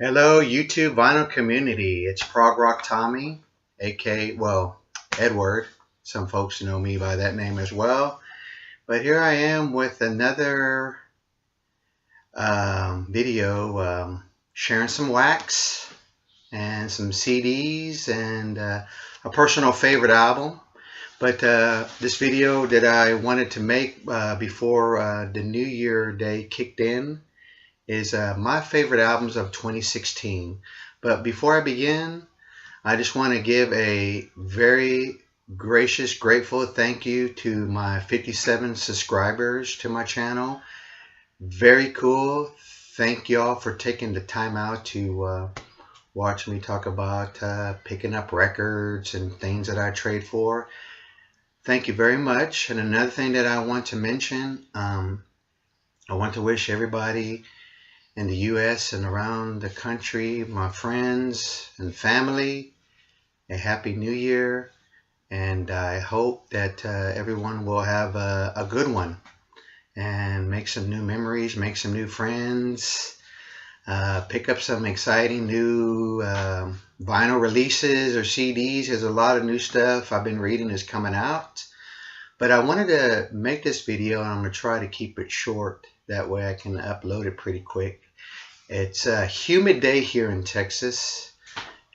Hello, YouTube vinyl community. It's Prog Rock Tommy, aka, well, Edward. Some folks know me by that name as well. But here I am with another video sharing some wax and some CDs and a personal favorite album. But this video that I wanted to make before the New Year day kicked in is my favorite albums of 2016. But before I begin, I just want to give a very gracious, grateful thank you to my 57 subscribers to my channel. Very cool. Thank y'all for taking the time out to watch me talk about picking up records and things that I trade for. Thank you very much. And another thing that I want to mention, I want to wish everybody in the U.S. and around the country, my friends and family, a happy new year, and I hope that everyone will have a good one and make some new memories, make some new friends, pick up some exciting new vinyl releases or CDs. There's a lot of new stuff I've been reading is coming out, but I wanted to make this video and I'm going to try to keep it short, that way I can upload it pretty quick. It's a humid day here in Texas.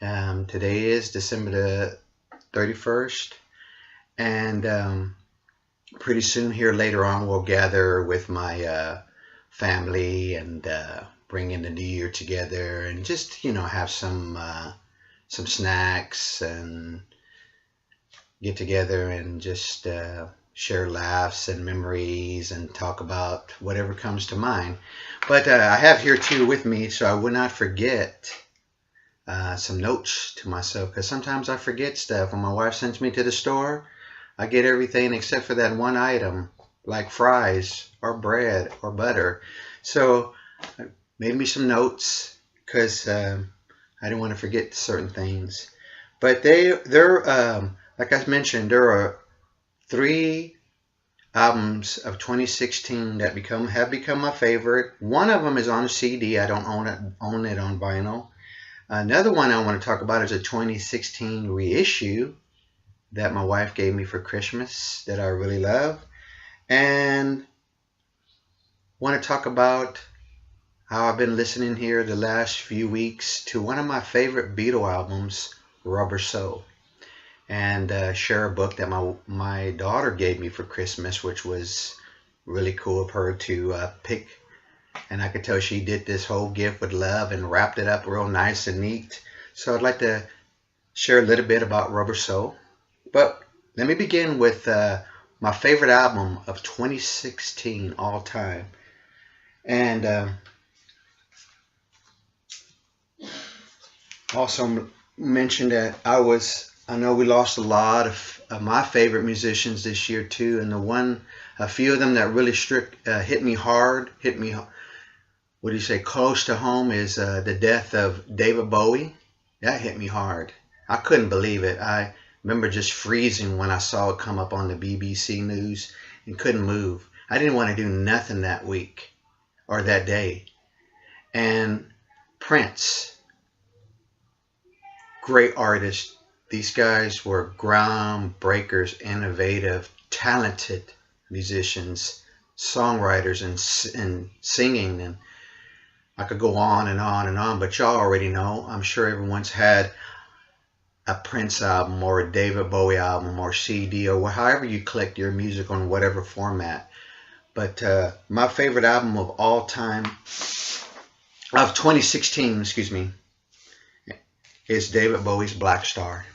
Today is December the 31st, and pretty soon here later on we'll gather with my family and bring in the new year together and just, you know, have some snacks and get together and just share laughs and memories and talk about whatever comes to mind. But I have here too with me, so I would not forget some notes to myself, because sometimes I forget stuff. When my wife sends me to the store, I get everything except for that one item, like fries or bread or butter. So I made me some notes because I didn't want to forget certain things. But they're like I mentioned, there are 3 albums of 2016 that have become my favorite. One of them is on a CD. I don't own it on vinyl. Another one I want to talk about is a 2016 reissue that my wife gave me for Christmas that I really love. And want to talk about how I've been listening here the last few weeks to one of my favorite Beatles albums, Rubber Soul. And share a book that my daughter gave me for Christmas, which was really cool of her to pick. And I could tell she did this whole gift with love and wrapped it up real nice and neat. So I'd like to share a little bit about Rubber Soul. But let me begin with my favorite album of 2016 all time. And also mention that I know we lost a lot of my favorite musicians this year too, and a few of them that really hit me hard, what do you say, close to home, is the death of David Bowie. That hit me hard. I couldn't believe it. I remember just freezing when I saw it come up on the BBC News and couldn't move. I didn't want to do nothing that week or that day. And Prince, great artist. These guys were groundbreakers, innovative, talented musicians, songwriters, and singing. And I could go on and on and on, but y'all already know. I'm sure everyone's had a Prince album or a David Bowie album or CD or however you collect your music on whatever format. But my favorite album of all time, of 2016, excuse me, is David Bowie's Black Star.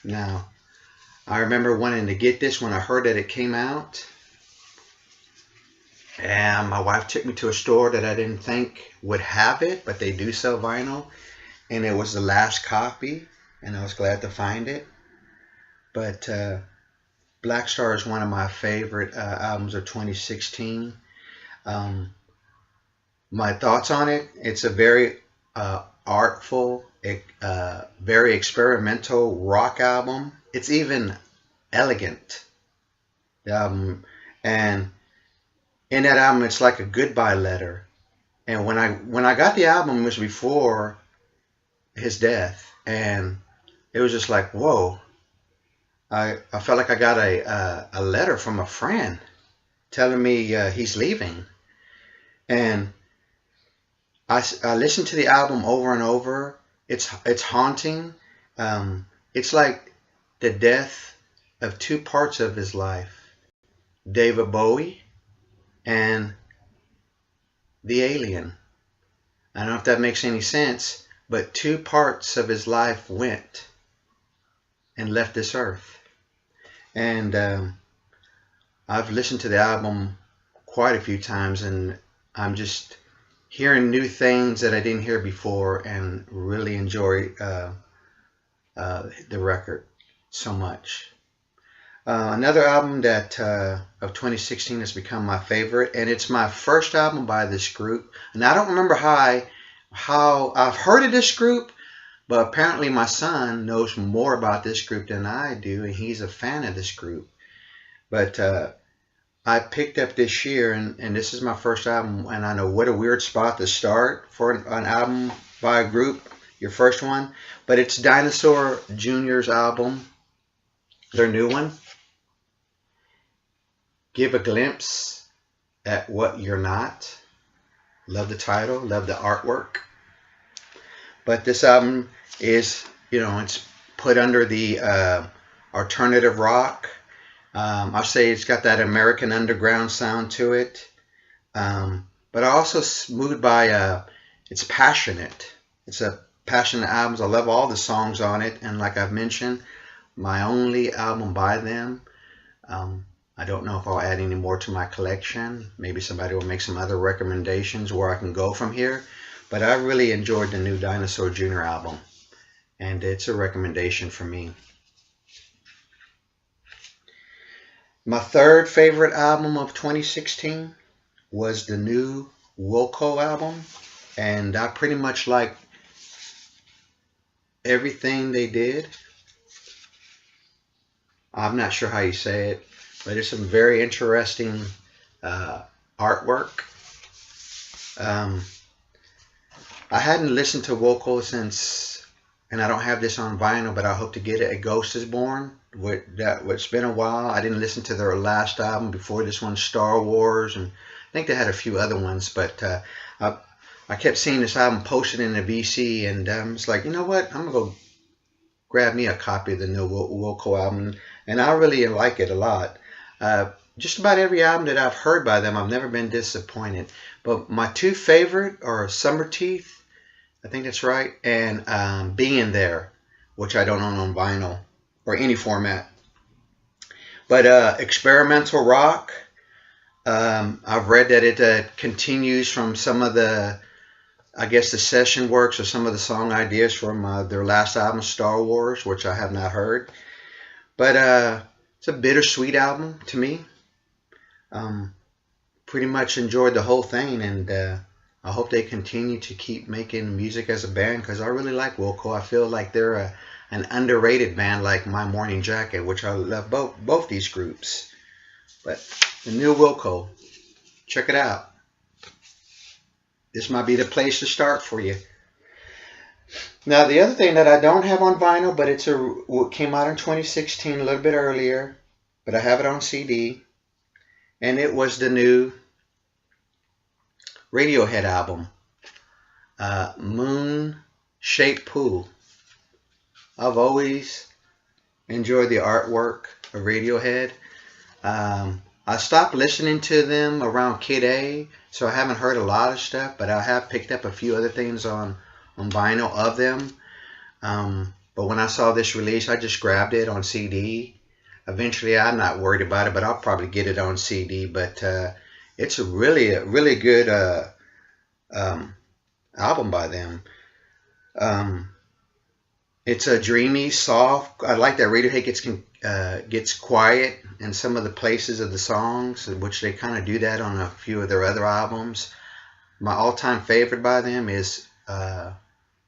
Now, I remember wanting to get this when I heard that it came out. And my wife took me to a store that I didn't think would have it, but they do sell vinyl. And it was the last copy, and I was glad to find it. But Black Star is one of my favorite albums of 2016. My thoughts on it, it's a very artful, very experimental rock album. It's even elegant. And in that album, it's like a goodbye letter And when I got the album, it was before his death, and it was just like, whoa. I felt like I got a letter from a friend telling me he's leaving. And I listened to the album over and over. It's haunting. It's like the death of two parts of his life, David Bowie and the alien. I don't know if that makes any sense, but two parts of his life went and left this earth. And I've listened to the album quite a few times, and I'm just hearing new things that I didn't hear before, and really enjoy the record so much. Another album that of 2016 has become my favorite, and it's my first album by this group. And I don't remember how I've heard of this group, but apparently my son knows more about this group than I do, and he's a fan of this group. But I picked up this year, and this is my first album, and I know what a weird spot to start for an album by a group, your first one. But it's Dinosaur Jr.'s album, their new one. Give a glimpse at what you're not. Love the title, love the artwork. But this album is, it's put under the alternative rock. I'll say it's got that American underground sound to it. But I also moved by, it's passionate. It's a passionate album. I love all the songs on it. And like I've mentioned, my only album by them. I don't know if I'll add any more to my collection. Maybe somebody will make some other recommendations where I can go from here. But I really enjoyed the new Dinosaur Jr. album. And it's a recommendation for me. My third favorite album of 2016 was the new Loko album. And I pretty much like everything they did. I'm not sure how you say it, but it's some very interesting artwork. I hadn't listened to Loko since, and I don't have this on vinyl, but I hope to get it. A Ghost is Born. It's been a while. I didn't listen to their last album before this one, Star Wars, and I think they had a few other ones, but I kept seeing this album posted in the VC, and it's like, you know what? I'm going to go grab me a copy of the new Loko album, and I really like it a lot. Just about every album that I've heard by them, I've never been disappointed. But my two favorite are Summer Teeth, I think that's right, and Being There, which I don't own on vinyl or any format. But experimental rock, I've read that it continues from some of the, I guess, the session works or some of the song ideas from their last album, Star Wars, which I have not heard. But it's a bittersweet album to me. Pretty much enjoyed the whole thing, and I hope they continue to keep making music as a band, because I really like Loko. I feel like they're an underrated band like My Morning Jacket, which I love both these groups. But the new Loko, check it out. This might be the place to start for you. Now, the other thing that I don't have on vinyl, but it came out in 2016, a little bit earlier, but I have it on CD, and it was the new Radiohead album, Moon Shaped Pool. I've always enjoyed the artwork of Radiohead. I stopped listening to them around Kid A, so I haven't heard a lot of stuff, but I have picked up a few other things on vinyl of them. But when I saw this release, I just grabbed it on CD. Eventually, I'm not worried about it, but I'll probably get it on CD. But it's a really good album by them. It's a dreamy, soft. I like that Radiohead gets quiet in some of the places of the songs, which they kind of do that on a few of their other albums. My all-time favorite by them is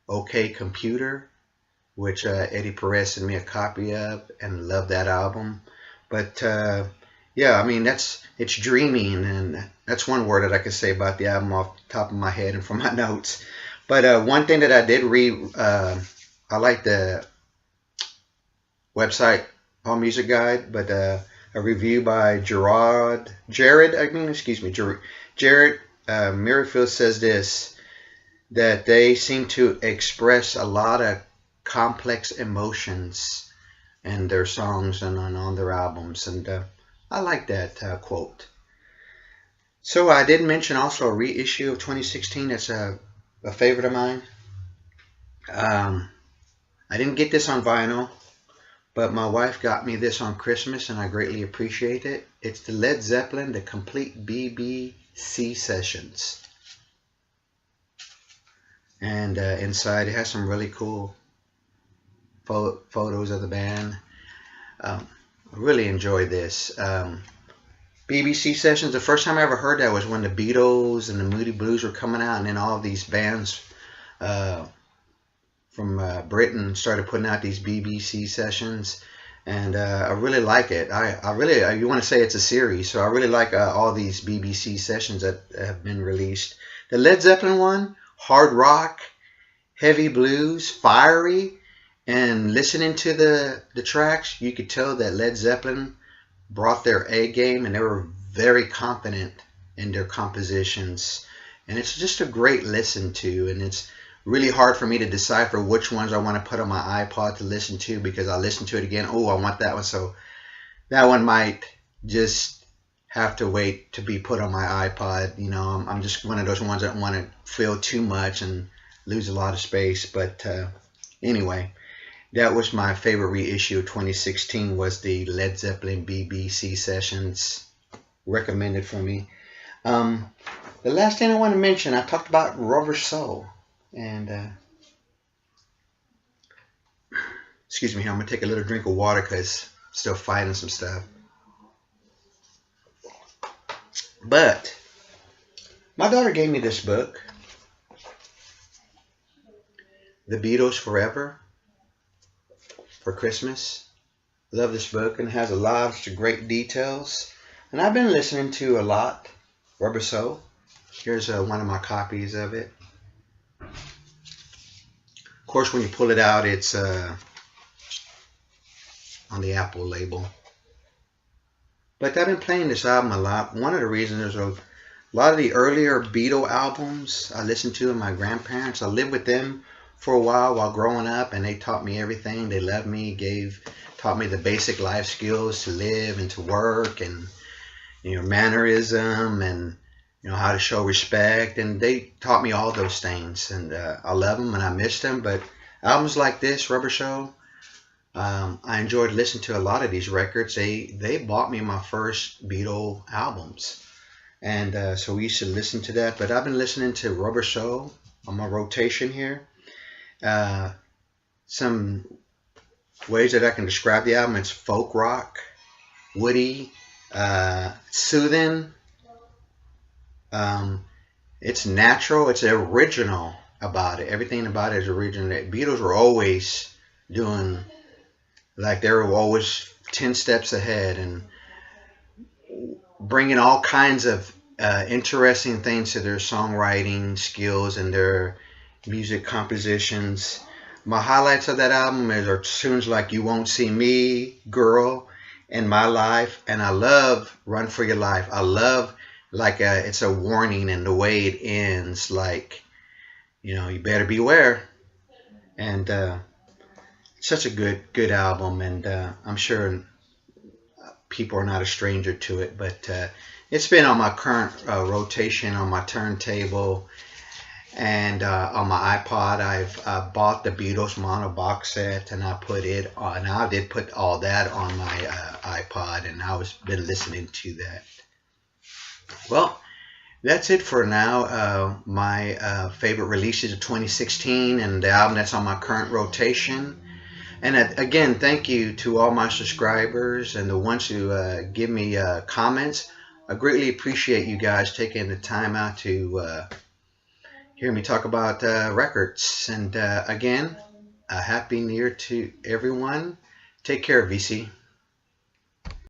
OK Computer, which Eddie Perez sent me a copy of, and love that album. But yeah, I mean it's dreamy, and that's one word that I could say about the album off the top of my head and from my notes. But one thing that I did read, I like the website All Music Guide, but a review by Jared Merrifield says this, that they seem to express a lot of complex emotions in their songs and on their albums, and I like that quote. So I did mention also a reissue of 2016 that's a favorite of mine. I didn't get this on vinyl, but my wife got me this on Christmas, and I greatly appreciate it. It's the Led Zeppelin, the complete BBC sessions. And inside it has some really cool photos of the band. I really enjoyed this. BBC sessions, the first time I ever heard that was when the Beatles and the Moody Blues were coming out, and then all these bands from Britain started putting out these BBC sessions, and I really like it. I really, you want to say it's a series, so I really like all these BBC sessions that have been released. The Led Zeppelin one, hard rock, heavy blues, fiery, and listening to the tracks, you could tell that Led Zeppelin brought their A game, and they were very confident in their compositions, and it's just a great listen to, and it's really hard for me to decipher which ones I want to put on my iPod to listen to, because I listen to it again, oh, I want that one, so that one might just have to wait to be put on my iPod. You know, I'm just one of those ones that want to fill too much and lose a lot of space. But anyway, that was my favorite reissue of 2016, was the Led Zeppelin BBC sessions, recommended for me. The last thing I want to mention, I talked about Rubber Soul. And excuse me here, I'm going to take a little drink of water because I'm still fighting some stuff. But my daughter gave me this book, The Beatles Forever, for Christmas. Love this book, and has a lot of great details. And I've been listening to a lot Rubber Soul. Here's one of my copies of it. Of course, when you pull it out, it's on the Apple label. But I've been playing this album a lot. One of the reasons, there's a lot of the earlier Beatle albums I listened to with my grandparents. I lived with them for a while growing up, and they taught me everything. They loved me, taught me the basic life skills to live and to work, and mannerism, and how to show respect, and they taught me all those things, and I love them and I miss them. But albums like this, Rubber Soul, I enjoyed listening to a lot of these records. They bought me my first Beatle albums, and so we used to listen to that. But I've been listening to Rubber Soul on my rotation here. Some ways that I can describe the album: it's folk rock, woody, soothing. It's natural. It's original about it. Everything about it is original. The Beatles were always doing, like, they were always 10 steps ahead and bringing all kinds of interesting things to their songwriting skills and their music compositions. My highlights of that album are tunes like You Won't See Me, Girl, and My Life, and I love Run For Your Life. I love, like, it's a warning in the way it ends, like, you better beware. And it's such a good album, and I'm sure people are not a stranger to it, but it's been on my current rotation on my turntable, and on my iPod. I've bought the Beatles mono box set, and I put it on. I did put all that on my iPod, and I was been listening to that. Well, that's it for now. My favorite releases of 2016 and the album that's on my current rotation. And again, thank you to all my subscribers and the ones who give me comments. I greatly appreciate you guys taking the time out to hear me talk about records. And again, a Happy New Year to everyone. Take care, VC.